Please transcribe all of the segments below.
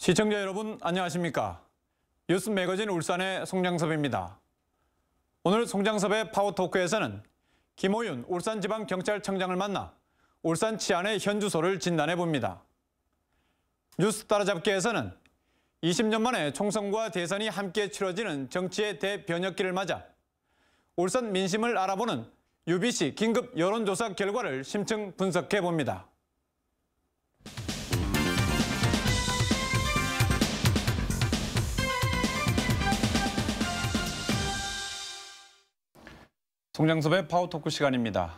시청자 여러분 안녕하십니까? 뉴스 매거진 울산의 송장섭입니다. 오늘 송장섭의 파워토크에서는 김호윤 울산지방경찰청장을 만나 울산 치안의 현주소를 진단해 봅니다. 뉴스 따라잡기에서는 20년 만에 총선과 대선이 함께 치러지는 정치의 대변혁기를 맞아 울산 민심을 알아보는 UBC 긴급 여론조사 결과를 심층 분석해 봅니다. 송장섭의 파워토크 시간입니다.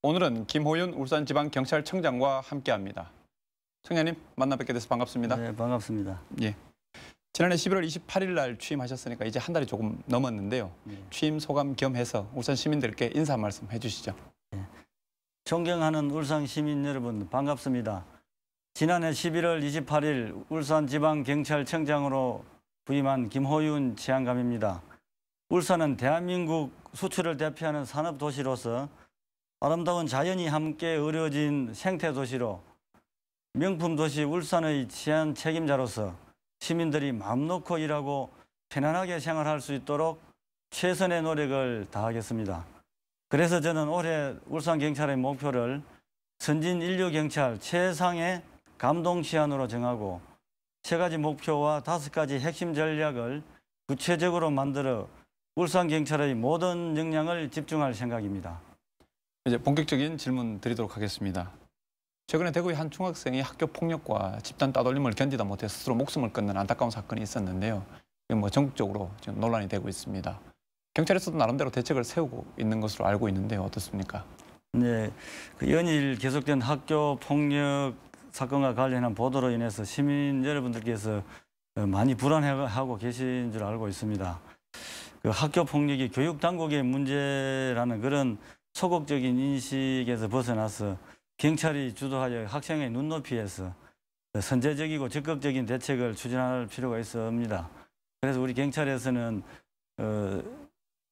오늘은 김호윤 울산지방경찰청장과 함께합니다. 청장님 만나 뵙게 돼서 반갑습니다. 네, 반갑습니다. 예. 지난해 11월 28일 날 취임하셨으니까 이제 한 달이 조금 넘었는데요. 취임 소감 겸해서 울산 시민들께 인사 한 말씀 해주시죠. 네. 존경하는 울산 시민 여러분 반갑습니다. 지난해 11월 28일 울산지방경찰청장으로 부임한 김호윤 치안감입니다. 울산은 대한민국 수출을 대표하는 산업도시로서 아름다운 자연이 함께 어우러진 생태도시로 명품도시 울산의 치안 책임자로서 시민들이 마음 놓고 일하고 편안하게 생활할 수 있도록 최선의 노력을 다하겠습니다. 그래서 저는 올해 울산경찰의 목표를 선진 인류경찰 최상의 감동치안으로 정하고 3가지 목표와 5가지 핵심 전략을 구체적으로 만들어 울산경찰의 모든 역량을 집중할 생각입니다. 이제 본격적인 질문 드리도록 하겠습니다. 최근에 대구의 한 중학생이 학교 폭력과 집단 따돌림을 견디다 못해 스스로 목숨을 끊는 안타까운 사건이 있었는데요. 전국적으로 지금 논란이 되고 있습니다. 경찰에서도 나름대로 대책을 세우고 있는 것으로 알고 있는데요. 어떻습니까? 네, 연일 계속된 학교 폭력 사건과 관련한 보도로 인해서 시민 여러분들께서 많이 불안해하고 계신 줄 알고 있습니다. 학교 폭력이 교육 당국의 문제라는 그런 소극적인 인식에서 벗어나서 경찰이 주도하여 학생의 눈높이에서 선제적이고 적극적인 대책을 추진할 필요가 있습니다. 그래서 우리 경찰에서는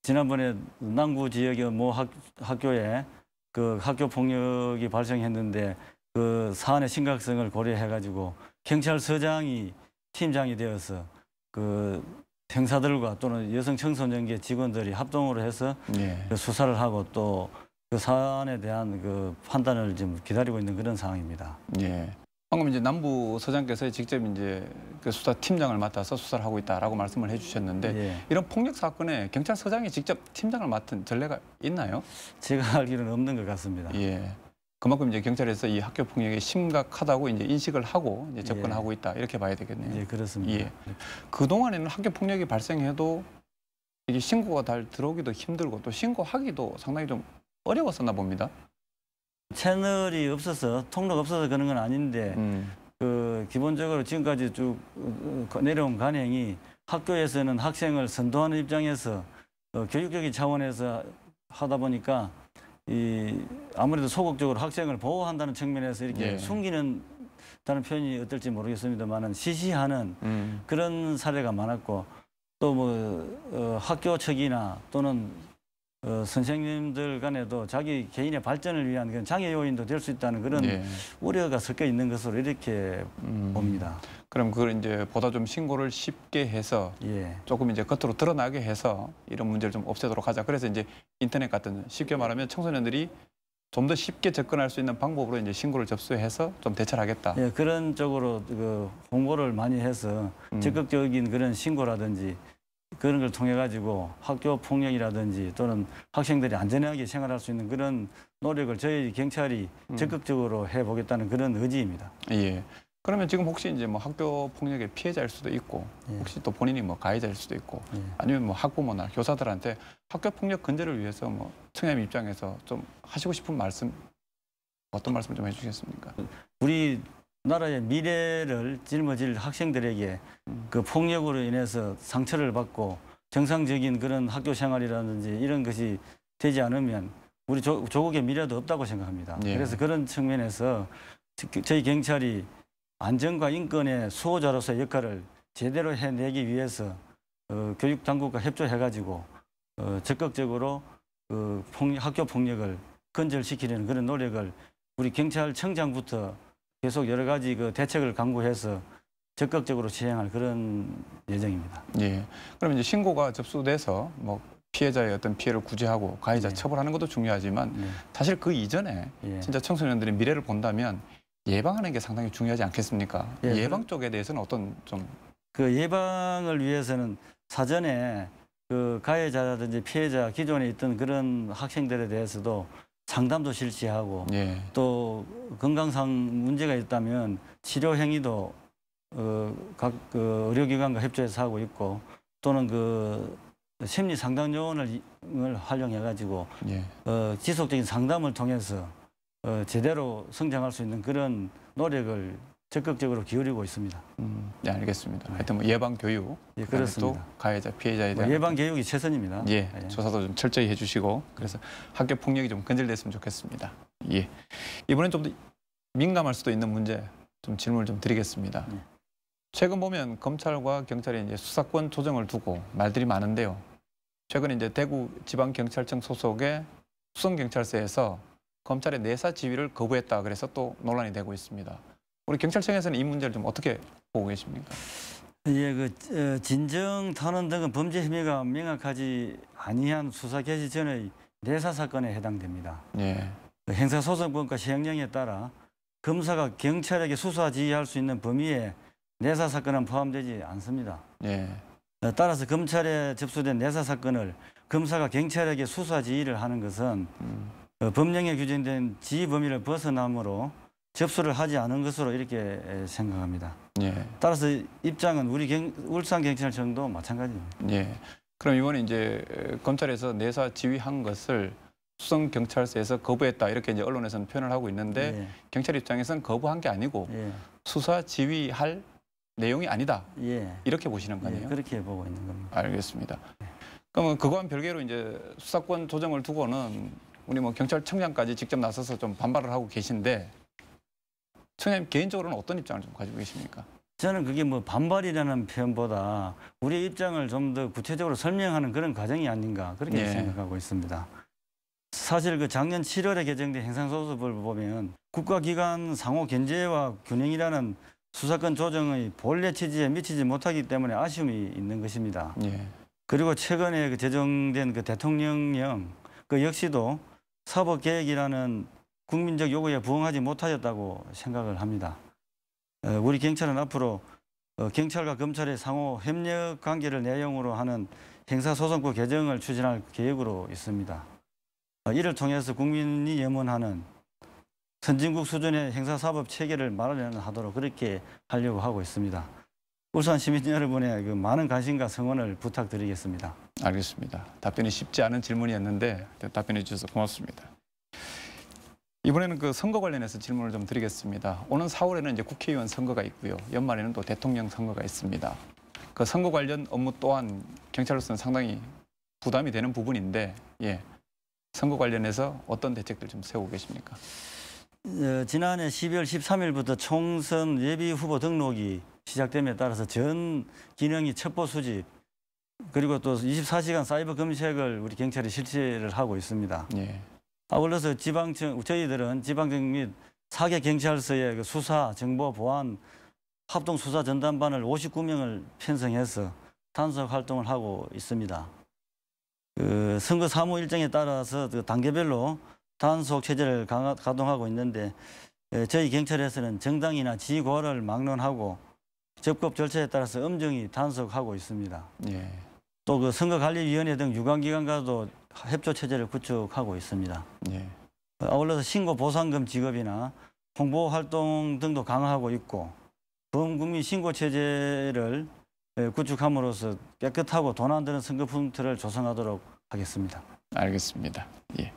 지난번에 남구 지역의 모 학교에 그 학교 폭력이 발생했는데 그 사안의 심각성을 고려해가지고 경찰서장이 팀장이 되어서 그 형사들과 또는 여성 청소년계 직원들이 합동으로 해서 그 수사를 하고 또 그 사안에 대한 그 판단을 지금 기다리고 있는 그런 상황입니다. 예. 방금 이제 남부 서장께서 직접 이제 그 수사팀장을 맡아서 수사를 하고 있다라고 말씀을 해주셨는데 이런 폭력 사건에 경찰서장이 직접 팀장을 맡은 전례가 있나요? 제가 알기로는 없는 것 같습니다. 예. 그만큼 이제 경찰에서 이 학교 폭력이 심각하다고 이제 인식을 하고 이제 접근하고 있다 이렇게 봐야 되겠네요. 예, 그렇습니다. 예. 그 동안에는 학교 폭력이 발생해도 이게 신고가 잘 들어오기도 힘들고 또 신고하기도 상당히 좀 어려웠었나 봅니다. 채널이 없어서 통로가 없어서 그런 건 아닌데 그 기본적으로 지금까지 쭉 내려온 관행이 학교에서는 학생을 선도하는 입장에서 교육적인 차원에서 하다 보니까 아무래도 소극적으로 학생을 보호한다는 측면에서 이렇게 숨기는 다는 표현이 어떨지 모르겠습니다만은 시시하는 그런 사례가 많았고 또 뭐 학교 측이나 또는 선생님들 간에도 자기 개인의 발전을 위한 그런 장애 요인도 될 수 있다는 그런 우려가 섞여 있는 것으로 이렇게 봅니다. 그럼 그걸 이제 보다 좀 신고를 쉽게 해서 조금 이제 겉으로 드러나게 해서 이런 문제를 좀 없애도록 하자. 그래서 이제 인터넷 같은 쉽게 말하면 청소년들이 좀 더 쉽게 접근할 수 있는 방법으로 이제 신고를 접수해서 좀 대처를 하겠다. 예, 그런 쪽으로 그 홍보를 많이 해서 적극적인 그런 신고라든지 그런 걸 통해 가지고 학교 폭력이라든지 또는 학생들이 안전하게 생활할 수 있는 그런 노력을 저희 경찰이 적극적으로 해보겠다는 그런 의지입니다. 예. 그러면 지금 혹시 이제 뭐 학교 폭력의 피해자일 수도 있고 혹시 또 본인이 뭐 가해자일 수도 있고 아니면 뭐 학부모나 교사들한테 학교 폭력 근절을 위해서 뭐 청장님 입장에서 좀 하시고 싶은 말씀 어떤 말씀 좀 해주시겠습니까? 우리 나라의 미래를 짊어질 학생들에게 그 폭력으로 인해서 상처를 받고 정상적인 그런 학교 생활이라든지 이런 것이 되지 않으면 우리 조국의 미래도 없다고 생각합니다. 그래서 그런 측면에서 저희 경찰이 안전과 인권의 수호자로서의 역할을 제대로 해내기 위해서 교육 당국과 협조해가지고 적극적으로 학교 폭력을 근절시키려는 그런 노력을 우리 경찰청장부터 계속 여러 가지 그 대책을 강구해서 적극적으로 시행할 그런 예정입니다. 예. 그럼 이제 신고가 접수돼서 뭐 피해자의 어떤 피해를 구제하고 가해자 네. 처벌하는 것도 중요하지만 네. 사실 그 이전에 예. 진짜 청소년들의 미래를 본다면 예방하는 게 상당히 중요하지 않겠습니까? 예, 예방 쪽에 대해서는 어떤 좀 그 예방을 위해서는 사전에 그 가해자라든지 피해자 기존에 있던 그런 학생들에 대해서도 상담도 실시하고 예. 또 건강상 문제가 있다면 치료 행위도 각 그 의료기관과 협조해서 하고 있고 또는 그 심리 상담 요원을 활용해 가지고 예. 지속적인 상담을 통해서 제대로 성장할 수 있는 그런 노력을 적극적으로 기울이고 있습니다. 네, 알겠습니다. 네. 하여튼 뭐 예방 교육, 예, 그다음에 그렇습니다. 또 가해자, 피해자에 대한 예방 교육이 최선입니다. 예, 조사도 좀 철저히 해주시고 그래서 학교 폭력이 좀 근절됐으면 좋겠습니다. 예, 이번엔 좀 더 민감할 수도 있는 문제 좀 질문을 좀 드리겠습니다. 네. 최근 보면 검찰과 경찰이 이제 수사권 조정을 두고 말들이 많은데요. 최근 이제 대구 지방경찰청 소속의 수성경찰서에서 검찰의 내사 지휘를 거부했다 그래서 또 논란이 되고 있습니다. 우리 경찰청에서는 이 문제를 좀 어떻게 보고 계십니까? 예, 진정 탄원 등은 범죄 혐의가 명확하지 아니한 수사 개시 전의 내사 사건에 해당됩니다. 예. 형사소송법과 시행령에 따라 검사가 경찰에게 수사 지휘할 수 있는 범위에 내사 사건은 포함되지 않습니다. 예. 따라서 검찰에 접수된 내사 사건을 검사가 경찰에게 수사 지휘를 하는 것은 법령에 규정된 지휘 범위를 벗어나므로 접수를 하지 않은 것으로 이렇게 생각합니다. 예. 따라서 입장은 우리 울산경찰청도 마찬가지입니다. 예. 그럼 이번에 이제 검찰에서 내사 지휘한 것을 수성경찰서에서 거부했다 이렇게 이제 언론에서는 표현을 하고 있는데 예. 경찰 입장에서는 거부한 게 아니고 예. 수사 지휘할 내용이 아니다 예. 이렇게 보시는 예. 거네요. 그렇게 보고 있는 겁니다. 알겠습니다. 그러면 그거와는 별개로 이제 수사권 조정을 두고는 우리 뭐 경찰청장까지 직접 나서서 좀 반발을 하고 계신데 청장님 개인적으로는 어떤 입장을 좀 가지고 계십니까? 저는 그게 뭐 반발이라는 표현보다 우리의 입장을 좀 더 구체적으로 설명하는 그런 과정이 아닌가 그렇게 예. 생각하고 있습니다. 사실 그 작년 7월에 개정된 행상소송법을 보면 국가기관 상호 견제와 균형이라는 수사권 조정의 본래 취지에 미치지 못하기 때문에 아쉬움이 있는 것입니다. 예. 그리고 최근에 그 제정된 그 대통령령 그 역시도 사법개혁이라는 국민적 요구에 부응하지 못하였다고 생각을 합니다. 우리 경찰은 앞으로 경찰과 검찰의 상호 협력 관계를 내용으로 하는 형사소송법 개정을 추진할 계획으로 있습니다. 이를 통해서 국민이 염원하는 선진국 수준의 형사사법 체계를 마련하도록 그렇게 하려고 하고 있습니다. 울산 시민 여러분의 그 많은 관심과 성원을 부탁드리겠습니다. 알겠습니다. 답변이 쉽지 않은 질문이었는데 답변해 주셔서 고맙습니다. 이번에는 그 선거 관련해서 질문을 좀 드리겠습니다. 오는 4월에는 이제 국회의원 선거가 있고요. 연말에는 또 대통령 선거가 있습니다. 그 선거 관련 업무 또한 경찰로서는 상당히 부담이 되는 부분인데, 예, 선거 관련해서 어떤 대책들 좀 세우고 계십니까? 지난해 12월 13일부터 총선 예비 후보 등록이 시작됨에 따라서 전 기능이 첩보 수집 그리고 또 24시간 사이버 검색을 우리 경찰이 실시를 하고 있습니다. 예. 아울러서 저희들은 지방청 및 4개 경찰서의 그 수사, 정보, 보안 합동 수사 전담반을 59명을 편성해서 단속 활동을 하고 있습니다. 그 선거 사무 일정에 따라서 그 단계별로 단속 체제를 가동하고 있는데 저희 경찰에서는 정당이나 지고를 막론하고 적법 절차에 따라서 엄정히 단속하고 있습니다. 예. 또 그 선거관리위원회 등 유관기관과도 협조 체제를 구축하고 있습니다. 예. 아울러서 신고 보상금 지급이나 홍보 활동 등도 강화하고 있고 범국민 신고 체제를 구축함으로써 깨끗하고 돈 안 드는 선거 풍토를 조성하도록 하겠습니다. 알겠습니다. 예.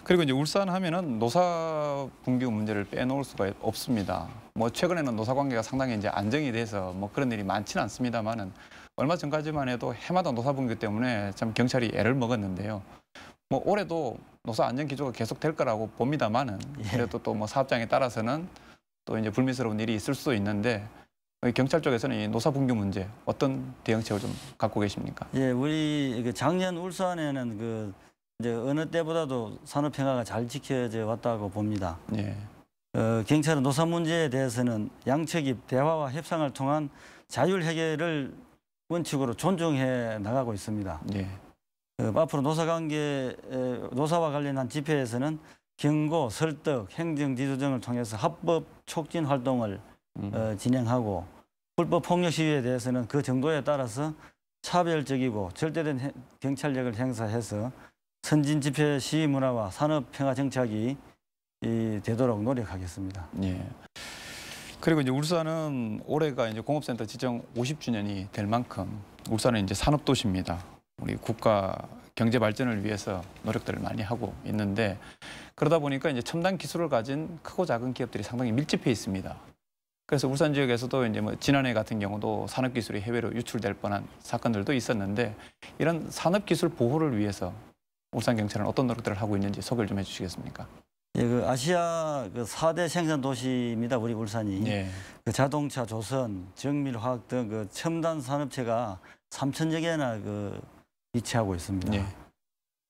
그리고 이제 울산 하면은 노사 분규 문제를 빼놓을 수가 없습니다. 뭐 최근에는 노사 관계가 상당히 이제 안정이 돼서 뭐 그런 일이 많지는 않습니다만은 얼마 전까지만 해도 해마다 노사 분규 때문에 참 경찰이 애를 먹었는데요. 뭐 올해도 노사 안전 기조가 계속 될 거라고 봅니다만은 그래도 또 뭐 사업장에 따라서는 또 이제 불미스러운 일이 있을 수도 있는데 경찰 쪽에서는 이 노사 분규 문제 어떤 대응책을 좀 갖고 계십니까? 예, 우리 작년 울산에는 그 이제 어느 때보다도 산업 평화가 잘 지켜져 왔다고 봅니다. 예. 경찰은 노사 문제에 대해서는 양측이 대화와 협상을 통한 자율 해결을 원칙으로 존중해 나가고 있습니다. 예. 앞으로 노사와 관련한 집회에서는 경고, 설득, 행정 지도 등을 통해서 합법 촉진 활동을 진행하고 불법 폭력 시위에 대해서는 그 정도에 따라서 차별적이고 절대된 경찰력을 행사해서 선진 집회 시위 문화와 산업 평화 정착이 되도록 노력하겠습니다. 예. 그리고 이제 울산은 올해가 이제 공업센터 지정 50주년이 될 만큼 울산은 이제 산업도시입니다. 우리 국가 경제 발전을 위해서 노력들을 많이 하고 있는데 그러다 보니까 이제 첨단 기술을 가진 크고 작은 기업들이 상당히 밀집해 있습니다. 그래서 울산 지역에서도 이제 뭐 지난해 같은 경우도 산업기술이 해외로 유출될 뻔한 사건들도 있었는데 이런 산업기술 보호를 위해서 울산경찰은 어떤 노력들을 하고 있는지 소개를 좀 해주시겠습니까? 예, 그 아시아 그 4대 생산 도시입니다. 우리 울산이. 예. 그 자동차, 조선, 정밀화학 등 그 첨단 산업체가 3,000여 개나 그 위치하고 있습니다. 예.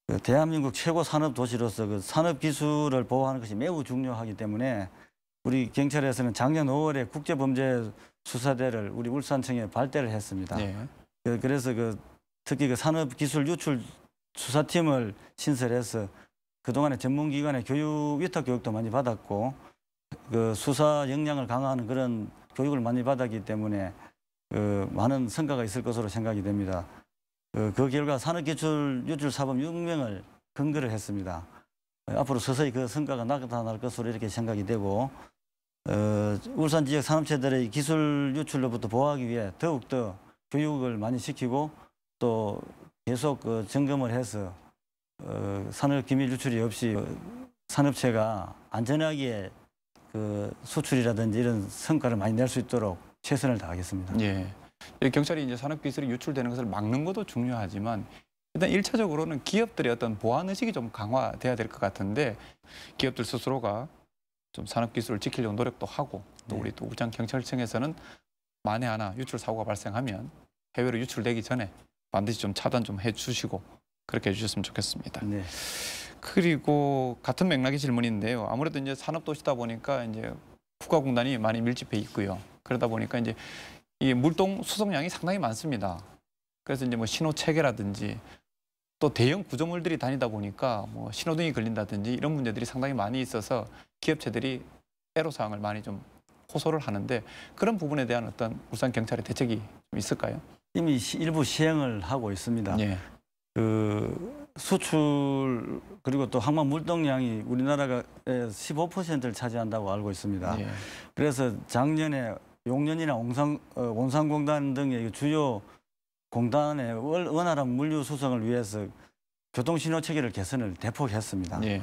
그 대한민국 최고 산업 도시로서 그 산업 기술을 보호하는 것이 매우 중요하기 때문에 우리 경찰에서는 작년 5월에 국제범죄 수사대를 우리 울산청에 발대를 했습니다. 예. 그래서 특히 그 산업기술 유출 수사팀을 신설해서 그동안에 전문기관의 위탁 교육도 많이 받았고 그 수사 역량을 강화하는 그런 교육을 많이 받았기 때문에 많은 성과가 있을 것으로 생각이 됩니다. 그 결과 산업기술 유출 사범 6명을 검거를 했습니다. 앞으로 서서히 그 성과가 나타날 것으로 이렇게 생각이 되고 울산 지역 산업체들의 기술 유출로부터 보호하기 위해 더욱더 교육을 많이 시키고 또 계속 점검을 해서 산업 기밀 유출이 없이 산업체가 안전하게 수출이라든지 이런 성과를 많이 낼 수 있도록 최선을 다하겠습니다. 예. 경찰이 이제 산업기술이 유출되는 것을 막는 것도 중요하지만 일단 1차적으로는 기업들의 어떤 보안 의식이 좀 강화돼야 될 것 같은데 기업들 스스로가 좀 산업기술을 지키려고 노력도 하고 또 우리 또 울산경찰청에서는 만에 하나 유출 사고가 발생하면 해외로 유출되기 전에 반드시 좀 차단 좀 해주시고 그렇게 해주셨으면 좋겠습니다. 네. 그리고 같은 맥락의 질문인데요. 아무래도 이제 산업도시다 보니까 이제 국가공단이 많이 밀집해 있고요. 그러다 보니까 이제 이 물동 수송량이 상당히 많습니다. 그래서 이제 뭐 신호 체계라든지 또 대형 구조물들이 다니다 보니까 뭐 신호등이 걸린다든지 이런 문제들이 상당히 많이 있어서 기업체들이 애로사항을 많이 좀 호소를 하는데 그런 부분에 대한 어떤 울산 경찰의 대책이 좀 있을까요? 이미 일부 시행을 하고 있습니다. 예. 수출 그리고 또 항만 물동량이 우리나라가 15%를 차지한다고 알고 있습니다. 예. 그래서 작년에 용년이나 원산공단 등의 주요 공단의 원활한 물류 수송을 위해서 교통신호 체계를 개선을 대폭 했습니다. 예.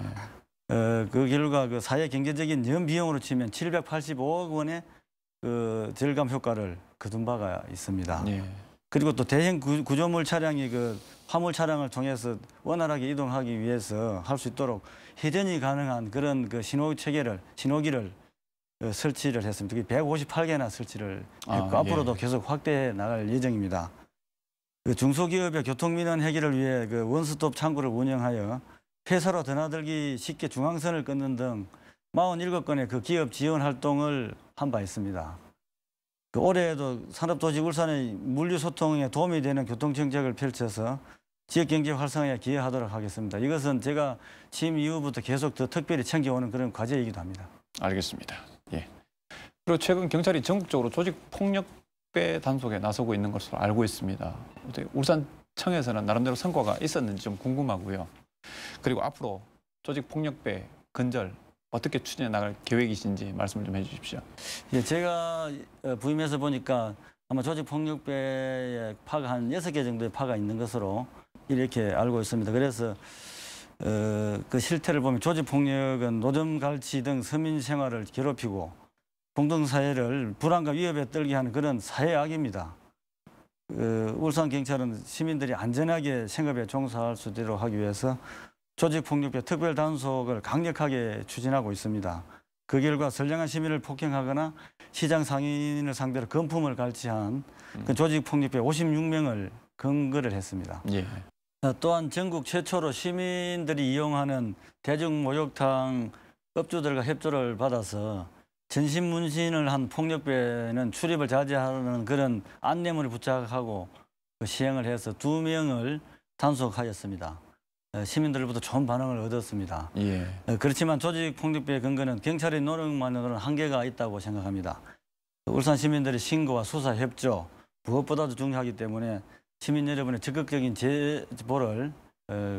그 결과 그 사회 경제적인 연 비용으로 치면 785억 원의 절감 효과를 거둔 바가 있습니다. 예. 그리고 또 대형 구조물 차량이 화물 차량을 통해서 원활하게 이동하기 위해서 할 수 있도록 회전이 가능한 그런 신호 체계를 신호기를 설치를 했습니다. 158개나 설치를 했고 앞으로도 계속 확대해 나갈 예정입니다. 중소기업의 교통민원 해결을 위해 원스톱 창구를 운영하여 폐사로 드나들기 쉽게 중앙선을 끊는 등 47건의 기업 지원 활동을 한 바 있습니다. 올해에도 산업도시 울산의 물류소통에 도움이 되는 교통정책을 펼쳐서 지역경제 활성화에 기여하도록 하겠습니다. 이것은 제가 취임 이후부터 계속 더 특별히 챙겨오는 그런 과제이기도 합니다. 알겠습니다. 예. 그리고 최근 경찰이 전국적으로 조직폭력배 단속에 나서고 있는 것으로 알고 있습니다. 울산청에서는 나름대로 성과가 있었는지 좀 궁금하고요. 그리고 앞으로 조직폭력배 근절 어떻게 추진해 나갈 계획이신지 말씀을 좀 해주십시오. 예, 제가 부임해서 보니까 아마 조직폭력배의 파가 한 6개 정도의 파가 있는 것으로 이렇게 알고 있습니다. 그래서 그 실태를 보면 조직폭력은 노점갈취 등 서민 생활을 괴롭히고 공동사회를 불안과 위협에 떨게 하는 그런 사회악입니다. 울산경찰은 시민들이 안전하게 생업에 종사할 수 있도록 하기 위해서 조직폭력배 특별단속을 강력하게 추진하고 있습니다. 그 결과 선량한 시민을 폭행하거나 시장 상인을 상대로 금품을 갈취한 그 조직폭력배 56명을 검거를 했습니다. 예. 또한 전국 최초로 시민들이 이용하는 대중목욕탕 업주들과 협조를 받아서 전신문신을 한 폭력배는 출입을 자제하는 그런 안내문을 부착하고 시행을 해서 2명을 단속하였습니다. 시민들로부터 좋은 반응을 얻었습니다. 예. 그렇지만 조직폭력배의 근거는 경찰의 노력만으로는 한계가 있다고 생각합니다. 울산 시민들의 신고와 수사 협조 무엇보다도 중요하기 때문에 시민 여러분의 적극적인 제보를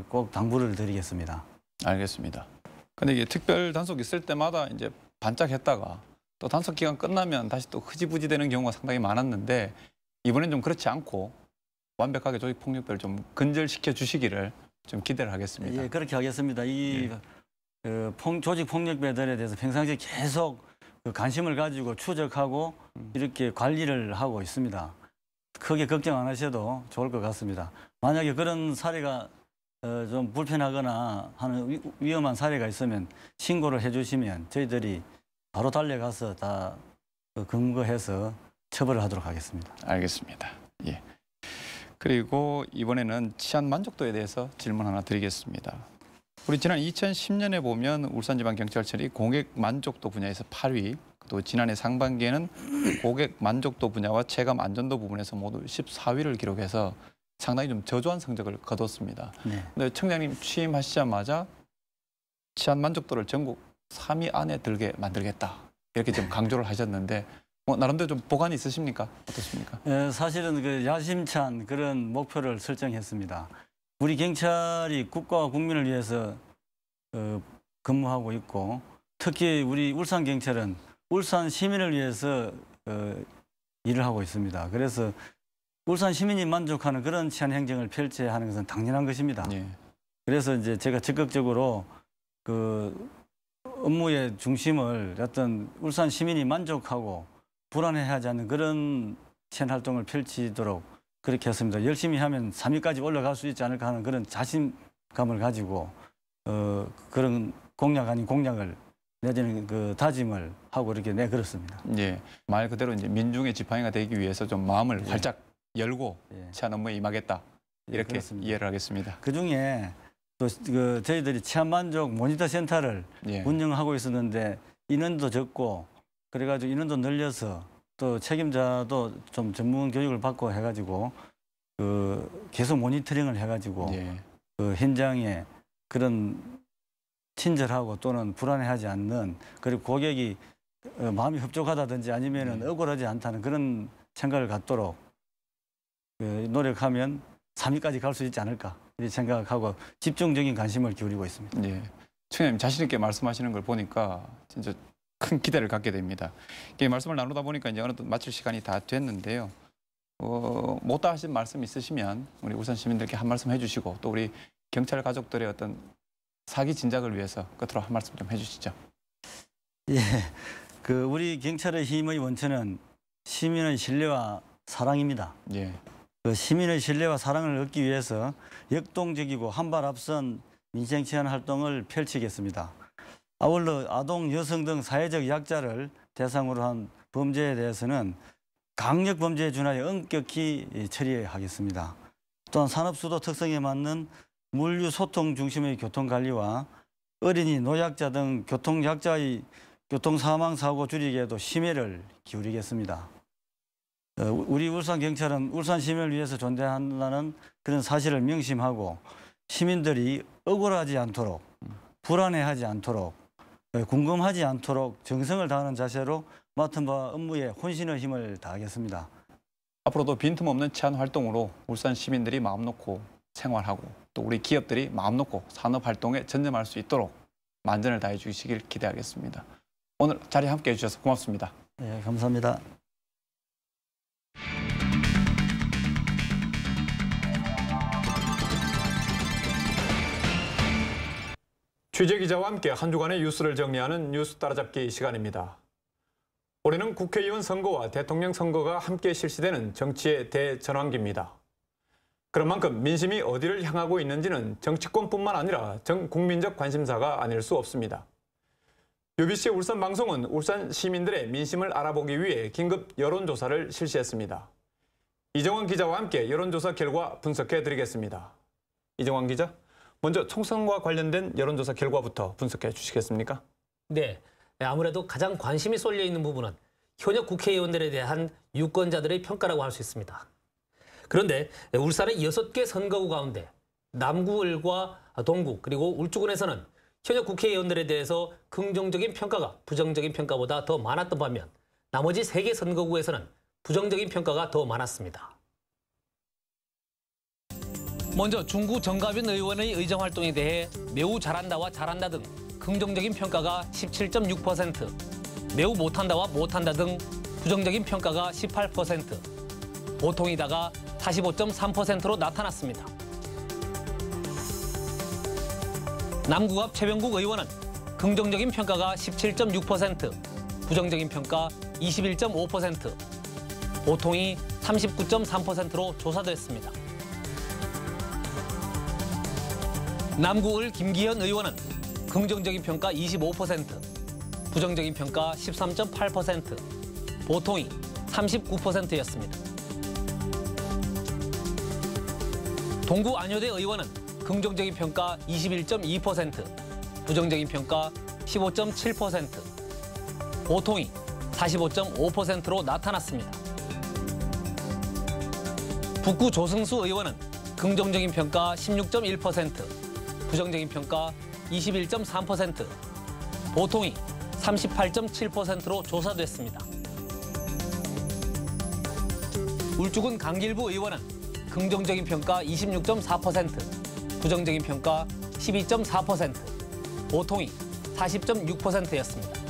꼭 당부를 드리겠습니다. 알겠습니다. 근데 이게 특별 단속 있을 때마다 이제 반짝했다가 또 단속 기간 끝나면 다시 또 흐지부지 되는 경우가 상당히 많았는데 이번엔 좀 그렇지 않고 완벽하게 조직 폭력배를 좀 근절시켜 주시기를 좀 기대를 하겠습니다. 예, 그렇게 하겠습니다. 이 조직 폭력배들에 대해서 평상시에 계속 관심을 가지고 추적하고 이렇게 관리를 하고 있습니다. 크게 걱정 안 하셔도 좋을 것 같습니다. 만약에 그런 사례가 좀 불편하거나 하는 위험한 사례가 있으면 신고를 해주시면 저희들이 바로 달려가서 다 근거해서 처벌을 하도록 하겠습니다. 알겠습니다. 예. 그리고 이번에는 치안 만족도에 대해서 질문 하나 드리겠습니다. 우리 지난 2010년에 보면 울산지방경찰청이 고객 만족도 분야에서 8위, 또 지난해 상반기에는 고객 만족도 분야와 체감 안전도 부분에서 모두 14위를 기록해서 상당히 좀 저조한 성적을 거뒀습니다. 네. 근데 청장님 취임하시자마자 치안 만족도를 전국 3위 안에 들게 만들겠다 이렇게 좀 강조를 하셨는데 나름대로 좀 보관이 있으십니까? 어떻습니까? 사실은 그 야심찬 그런 목표를 설정했습니다. 우리 경찰이 국가와 국민을 위해서 근무하고 있고 특히 우리 울산 경찰은 울산 시민을 위해서 일을 하고 있습니다. 그래서 울산 시민이 만족하는 그런 치안 행정을 펼쳐야 하는 것은 당연한 것입니다. 예. 그래서 이제 제가 적극적으로 그 업무의 중심을 어떤 울산 시민이 만족하고 불안해하지 않는 그런 치안 활동을 펼치도록 그렇게 했습니다. 열심히 하면 3위까지 올라갈 수 있지 않을까 하는 그런 자신감을 가지고 그런 공약 아닌 공약을 내지는 그 다짐을 하고 이렇게 내걸었습니다. 예, 말 그대로 이제 민중의 지팡이가 되기 위해서 좀 마음을 예. 활짝 열고 치안 업무에 임하겠다 이렇게 그렇습니다. 이해를 하겠습니다. 그 중에 또 그 저희들이 치안 만족 모니터 센터를 운영하고 있었는데 인원도 적고 그래가지고 인원도 늘려서 또 책임자도 좀 전문 교육을 받고 해가지고 그 계속 모니터링을 해가지고 그 현장에 그런 친절하고 또는 불안해하지 않는 그리고 고객이 마음이 흡족하다든지 아니면은 억울하지 않다는 그런 생각을 갖도록 노력하면 3위까지 갈 수 있지 않을까 이렇게 생각하고 집중적인 관심을 기울이고 있습니다. 예, 청장님 자신 있게 말씀하시는 걸 보니까 진짜 큰 기대를 갖게 됩니다. 이게 말씀을 나누다 보니까 이제 어느덧 마칠 시간이 다 됐는데요. 못다 하신 말씀 있으시면 우리 울산 시민들께 한 말씀 해주시고 또 우리 경찰 가족들의 어떤 사기 진작을 위해서 끝으로 한 말씀 좀 해주시죠. 예, 그 우리 경찰의 힘의 원천은 시민의 신뢰와 사랑입니다. 예. 그 시민의 신뢰와 사랑을 얻기 위해서 역동적이고 한 발 앞선 민생 치안 활동을 펼치겠습니다. 아울러 아동, 여성 등 사회적 약자를 대상으로 한 범죄에 대해서는 강력 범죄에 준하여 엄격히 처리하겠습니다. 또한 산업수도 특성에 맞는 물류 소통 중심의 교통관리와 어린이, 노약자 등 교통약자의 교통사망사고 줄이기에도 심혈을 기울이겠습니다. 우리 울산경찰은 울산 시민을 위해서 존재한다는 그런 사실을 명심하고 시민들이 억울하지 않도록 불안해하지 않도록 궁금하지 않도록 정성을 다하는 자세로 맡은 바 업무에 혼신의 힘을 다하겠습니다. 앞으로도 빈틈없는 치안 활동으로 울산 시민들이 마음 놓고 생활하고 또 우리 기업들이 마음 놓고 산업 활동에 전념할 수 있도록 만전을 다해 주시길 기대하겠습니다. 오늘 자리에 함께해 주셔서 고맙습니다. 네, 감사합니다. 취재기자와 함께 한 주간의 뉴스를 정리하는 뉴스 따라잡기 시간입니다. 올해는 국회의원 선거와 대통령 선거가 함께 실시되는 정치의 대전환기입니다. 그런 만큼 민심이 어디를 향하고 있는지는 정치권뿐만 아니라 전 국민적 관심사가 아닐 수 없습니다. UBC 울산방송은 울산 시민들의 민심을 알아보기 위해 긴급 여론조사를 실시했습니다. 이정환 기자와 함께 여론조사 결과 분석해 드리겠습니다. 이정환 기자, 먼저 총선과 관련된 여론조사 결과부터 분석해 주시겠습니까? 네, 아무래도 가장 관심이 쏠려 있는 부분은 현역 국회의원들에 대한 유권자들의 평가라고 할 수 있습니다. 그런데 울산의 6개 선거구 가운데 남구을과 동구 그리고 울주군에서는 현역 국회의원들에 대해서 긍정적인 평가가 부정적인 평가보다 더 많았던 반면 나머지 3개 선거구에서는 부정적인 평가가 더 많았습니다. 먼저 중구 정가빈 의원의 의정활동에 대해 매우 잘한다와 잘한다 등 긍정적인 평가가 17.6%, 매우 못한다와 못한다 등 부정적인 평가가 18%, 보통이다가 45.3%로 나타났습니다. 남구갑 최병국 의원은 긍정적인 평가가 17.6%, 부정적인 평가 21.5%, 보통이 39.3%로 조사됐습니다. 남구을 김기현 의원은 긍정적인 평가 25%, 부정적인 평가 13.8%, 보통이 39%였습니다. 동구 안효대 의원은 긍정적인 평가 21.2%, 부정적인 평가 15.7%, 보통이 45.5%로 나타났습니다. 북구 조승수 의원은 긍정적인 평가 16.1%, 부정적인 평가 21.3%, 보통이 38.7%로 조사됐습니다. 울주군 강길부 의원은 긍정적인 평가 26.4%, 부정적인 평가 12.4%, 보통이 40.6%였습니다.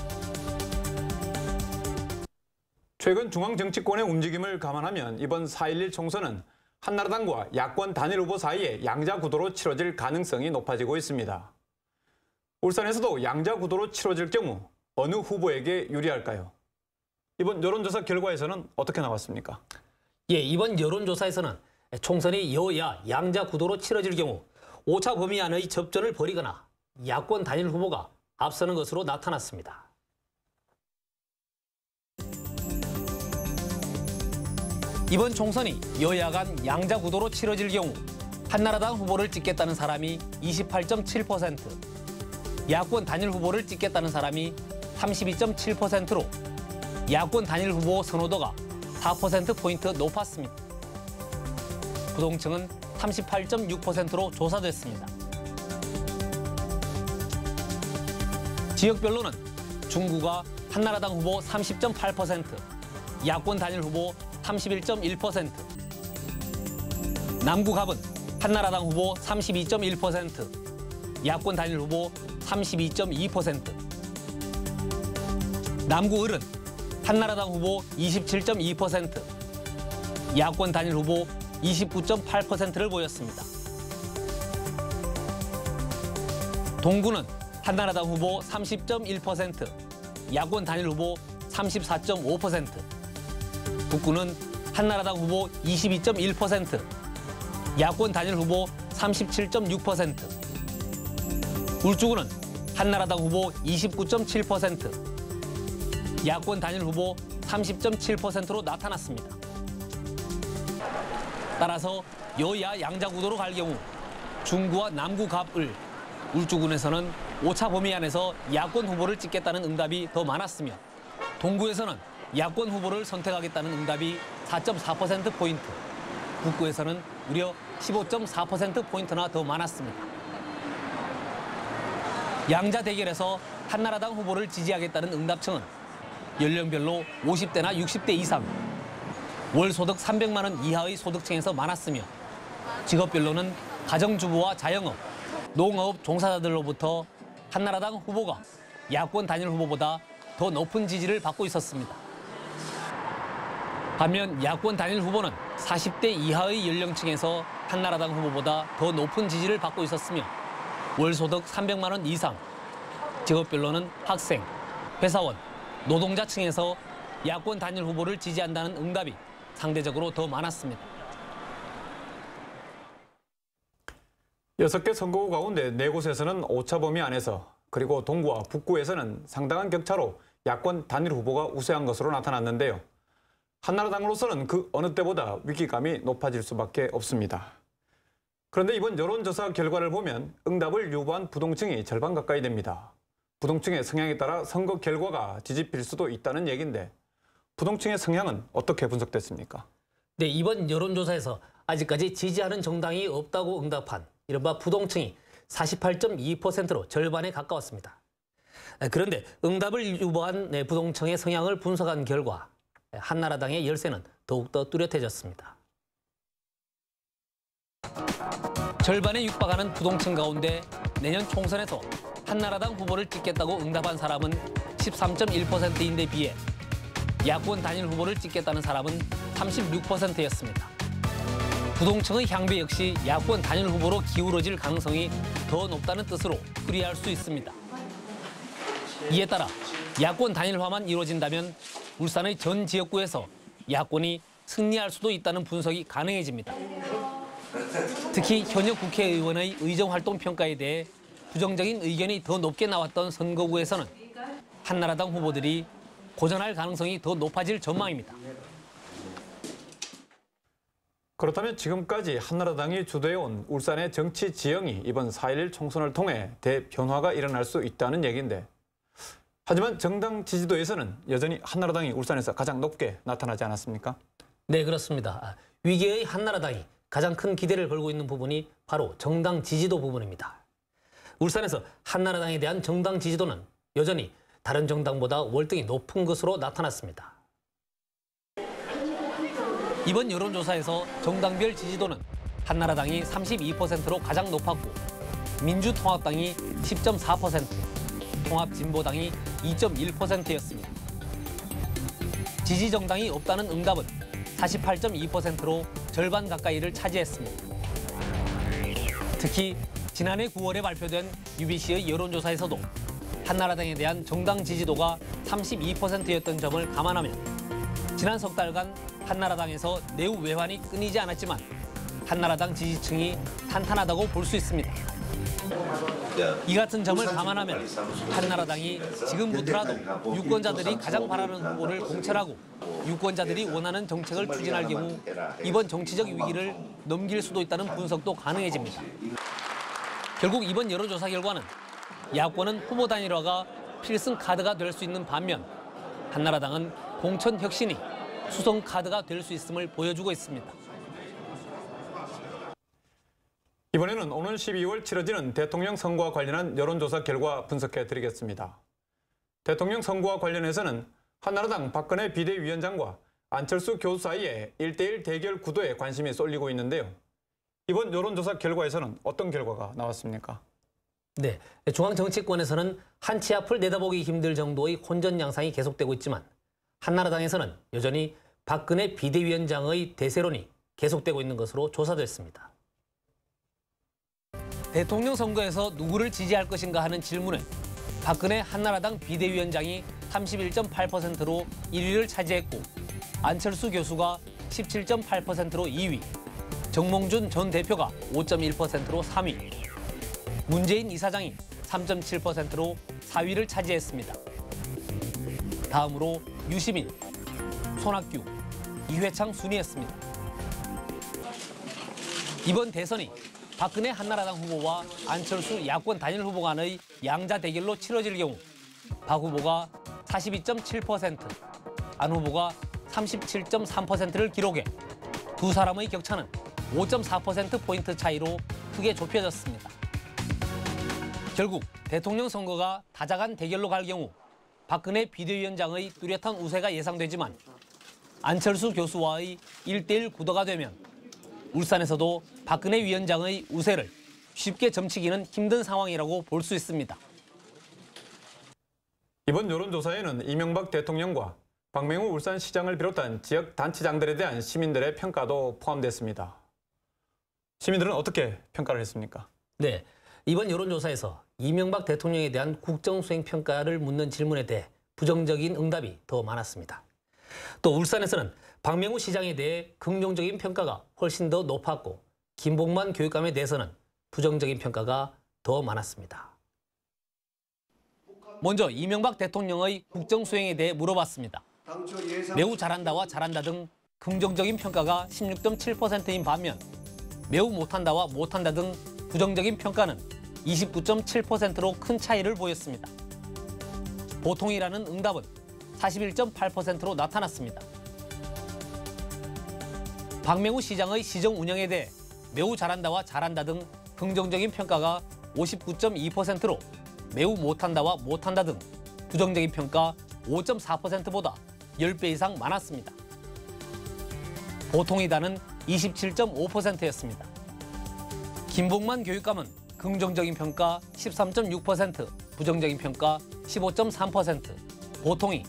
최근 중앙 정치권의 움직임을 감안하면 이번 4.11 총선은 한나라당과 야권 단일 후보 사이에 양자 구도로 치러질 가능성이 높아지고 있습니다. 울산에서도 양자 구도로 치러질 경우 어느 후보에게 유리할까요? 이번 여론조사 결과에서는 어떻게 나왔습니까? 예, 이번 여론조사에서는 총선이 여야 양자 구도로 치러질 경우 오차 범위 안의 접전을 벌이거나 야권 단일 후보가 앞서는 것으로 나타났습니다. 이번 총선이 여야 간 양자 구도로 치러질 경우 한나라당 후보를 찍겠다는 사람이 28.7%, 야권 단일 후보를 찍겠다는 사람이 32.7%로 야권 단일 후보 선호도가 4%포인트 높았습니다. 부동층은 38.6%로 조사됐습니다. 지역별로는 중구가 한나라당 후보 30.8%, 야권 단일 후보 31.1%, 남구갑은 한나라당 후보 32.1%, 야권 단일 후보 32.2%, 남구을은 한나라당 후보 27.2%, 야권 단일 후보 29.8%를 보였습니다. 동구는 한나라당 후보 30.1%, 야권 단일 후보 34.5%, 북구는 한나라당 후보 22.1%, 야권 단일 후보 37.6%, 울주군은 한나라당 후보 29.7%, 야권 단일 후보 30.7%로 나타났습니다. 따라서 여야 양자 구도로 갈 경우 중구와 남구 갑을 울주군에서는 오차 범위 안에서 야권 후보를 찍겠다는 응답이 더 많았으며 동구에서는 야권 후보를 선택하겠다는 응답이 4.4%포인트, 북구에서는 무려 15.4%포인트나 더 많았습니다. 양자 대결에서 한나라당 후보를 지지하겠다는 응답층은 연령별로 50대나 60대 이상, 월 소득 300만 원 이하의 소득층에서 많았으며 직업별로는 가정주부와 자영업, 농업 종사자들로부터 한나라당 후보가 야권 단일 후보보다 더 높은 지지를 받고 있었습니다. 반면 야권 단일 후보는 40대 이하의 연령층에서 한나라당 후보보다 더 높은 지지를 받고 있었으며 월 소득 300만 원 이상, 직업별로는 학생, 회사원, 노동자층에서 야권 단일 후보를 지지한다는 응답이 상대적으로 더 많았습니다. 6개 선거구 가운데 4곳에서는 오차 범위 안에서, 그리고 동구와 북구에서는 상당한 격차로 야권 단일 후보가 우세한 것으로 나타났는데요. 한나라당으로서는 그 어느 때보다 위기감이 높아질 수밖에 없습니다. 그런데 이번 여론조사 결과를 보면 응답을 유보한 부동층이 절반 가까이 됩니다. 부동층의 성향에 따라 선거 결과가 뒤집힐 수도 있다는 얘기인데 부동층의 성향은 어떻게 분석됐습니까? 네, 이번 여론조사에서 아직까지 지지하는 정당이 없다고 응답한 이른바 부동층이 48.2%로 절반에 가까웠습니다. 그런데 응답을 유보한 부동층의 성향을 분석한 결과 한나라당의 열세는 더욱더 뚜렷해졌습니다. 절반에 육박하는 부동층 가운데 내년 총선에서 한나라당 후보를 찍겠다고 응답한 사람은 13.1%인데 비해 야권 단일 후보를 찍겠다는 사람은 36%였습니다. 부동층의 향배 역시 야권 단일 후보로 기울어질 가능성이 더 높다는 뜻으로 풀이할 수 있습니다. 이에 따라 야권 단일화만 이루어진다면 울산의 전 지역구에서 야권이 승리할 수도 있다는 분석이 가능해집니다. 특히 현역 국회의원의 의정활동 평가에 대해 부정적인 의견이 더 높게 나왔던 선거구에서는 한나라당 후보들이 고전할 가능성이 더 높아질 전망입니다. 그렇다면 지금까지 한나라당이 주도해온 울산의 정치 지형이 이번 4.11 총선을 통해 대변화가 일어날 수 있다는 얘기인데 하지만 정당 지지도에서는 여전히 한나라당이 울산에서 가장 높게 나타나지 않았습니까? 네, 그렇습니다. 위기의 한나라당이 가장 큰 기대를 걸고 있는 부분이 바로 정당 지지도 부분입니다. 울산에서 한나라당에 대한 정당 지지도는 여전히 다른 정당보다 월등히 높은 것으로 나타났습니다. 이번 여론조사에서 정당별 지지도는 한나라당이 32%로 가장 높았고 민주통합당이 10.4%, 통합진보당이 2.1%였습니다. 지지정당이 없다는 응답은 48.2%로 절반 가까이를 차지했습니다. 특히 지난해 9월에 발표된 UBC의 여론조사에서도 한나라당에 대한 정당 지지도가 32%였던 점을 감안하면 지난 석 달간 한나라당에서 내후 외환이 끊이지 않았지만 한나라당 지지층이 탄탄하다고 볼 수 있습니다. 이 같은 점을 감안하면 한나라당이 지금부터라도 유권자들이 가장 바라는 후보를 공천하고 유권자들이 원하는 정책을 추진할 경우 이번 정치적 위기를 넘길 수도 있다는 분석도 가능해집니다. 결국 이번 여론조사 결과는 야권은 후보 단일화가 필승 카드가 될 수 있는 반면 한나라당은 공천 혁신이 수성 카드가 될 수 있음을 보여주고 있습니다. 이번에는 오는 12월 치러지는 대통령 선거와 관련한 여론조사 결과 분석해 드리겠습니다. 대통령 선거와 관련해서는 한나라당 박근혜 비대위원장과 안철수 교수 사이에 1대1 대결 구도에 관심이 쏠리고 있는데요. 이번 여론조사 결과에서는 어떤 결과가 나왔습니까? 네, 중앙 정치권에서는 한 치 앞을 내다보기 힘들 정도의 혼전 양상이 계속되고 있지만 한나라당에서는 여전히 박근혜 비대위원장의 대세론이 계속되고 있는 것으로 조사됐습니다. 대통령 선거에서 누구를 지지할 것인가 하는 질문에 박근혜 한나라당 비대위원장이 31.8%로 1위를 차지했고 안철수 교수가 17.8%로 2위, 정몽준 전 대표가 5.1%로 3위, 문재인 이사장이 3.7%로 4위를 차지했습니다. 다음으로 유시민, 손학규, 이회창 순이었습니다. 이번 대선이 박근혜 한나라당 후보와 안철수 야권 단일 후보 간의 양자 대결로 치러질 경우 박 후보가 42.7%, 안 후보가 37.3%를 기록해 두 사람의 격차는 5.4%포인트 차이로 크게 좁혀졌습니다. 결국 대통령 선거가 다자간 대결로 갈 경우 박근혜 비대위원장의 뚜렷한 우세가 예상되지만 안철수 교수와의 1대1 구도가 되면 울산에서도 박근혜 위원장의 우세를 쉽게 점치기는 힘든 상황이라고 볼 수 있습니다. 이번 여론조사에는 이명박 대통령과 박맹우 울산시장을 비롯한 지역 단체장들에 대한 시민들의 평가도 포함됐습니다. 시민들은 어떻게 평가를 했습니까? 네, 이번 여론조사에서 이명박 대통령에 대한 국정수행 평가를 묻는 질문에 대해 부정적인 응답이 더 많았습니다. 또 울산에서는 박맹우 시장에 대해 긍정적인 평가가 훨씬 더 높았고 김봉만 교육감에 대해서는 부정적인 평가가 더 많았습니다. 먼저 이명박 대통령의 국정수행에 대해 물어봤습니다. 매우 잘한다와 잘한다 등 긍정적인 평가가 16.7%인 반면 매우 못한다와 못한다 등 부정적인 평가는 29.7%로 큰 차이를 보였습니다. 보통이라는 응답은 41.8%로 나타났습니다. 박맹우 시장의 시정 운영에 대해 매우 잘한다와 잘한다 등 긍정적인 평가가 59.2%로 매우 못한다와 못한다 등 부정적인 평가 5.4%보다 10배 이상 많았습니다. 보통이다는 27.5%였습니다. 김봉만 교육감은 긍정적인 평가 13.6%, 부정적인 평가 15.3%, 보통이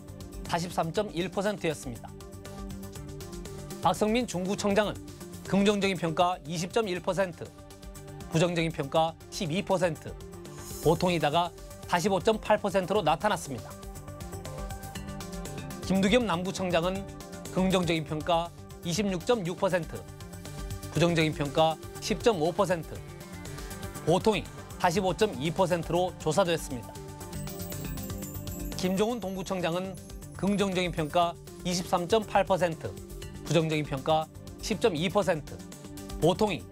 43.1%였습니다. 박성민 중구청장은 긍정적인 평가 20.1%, 부정적인 평가 12%, 보통이다가 45.8%로 나타났습니다. 김두겸 남구청장은 긍정적인 평가 26.6%, 부정적인 평가 10.5%, 보통이 45.2%로 조사됐습니다. 김종훈 동구청장은 긍정적인 평가 23.8%, 부정적인 평가 10.2%, 보통이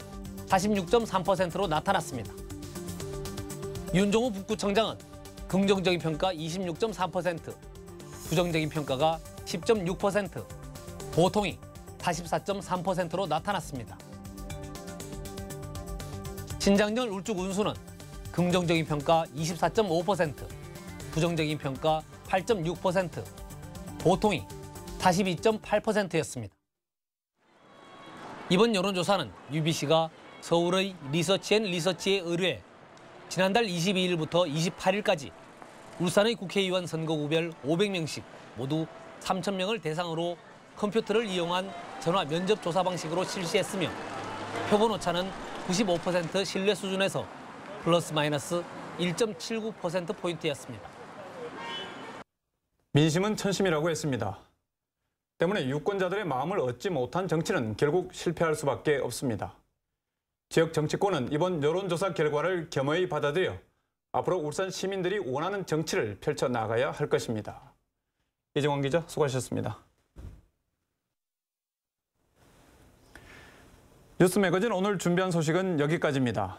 46.3%로 나타났습니다. 윤종호 북구청장은 긍정적인 평가 26.3%, 부정적인 평가가 10.6%, 보통이 44.3%로 나타났습니다. 신장렬 울주군수는 긍정적인 평가 24.5%, 부정적인 평가 8.6%, 보통이 42.8%였습니다. 이번 여론조사는 UBC가 서울의 리서치앤리서치에 의뢰해 지난달 22일부터 28일까지 울산의 국회의원 선거구별 500명씩 모두 3,000명을 대상으로 컴퓨터를 이용한 전화 면접 조사 방식으로 실시했으며 표본 오차는 95% 신뢰 수준에서 플러스 마이너스 1.79%포인트였습니다. 민심은 천심이라고 했습니다. 때문에 유권자들의 마음을 얻지 못한 정치는 결국 실패할 수밖에 없습니다. 지역 정치권은 이번 여론조사 결과를 겸허히 받아들여 앞으로 울산 시민들이 원하는 정치를 펼쳐나가야 할 것입니다. 이정원 기자 수고하셨습니다. 뉴스 매거진 오늘 준비한 소식은 여기까지입니다.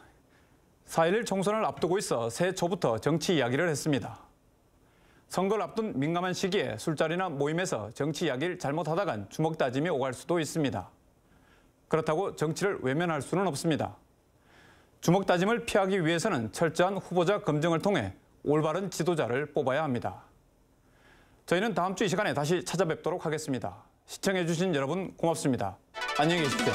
4.11 총선을 앞두고 있어 새해 초부터 정치 이야기를 했습니다. 선거를 앞둔 민감한 시기에 술자리나 모임에서 정치 이야기를 잘못하다간 주먹 다짐이 오갈 수도 있습니다. 그렇다고 정치를 외면할 수는 없습니다. 주먹 다짐을 피하기 위해서는 철저한 후보자 검증을 통해 올바른 지도자를 뽑아야 합니다. 저희는 다음 주 이 시간에 다시 찾아뵙도록 하겠습니다. 시청해주신 여러분 고맙습니다. 안녕히 계십시오.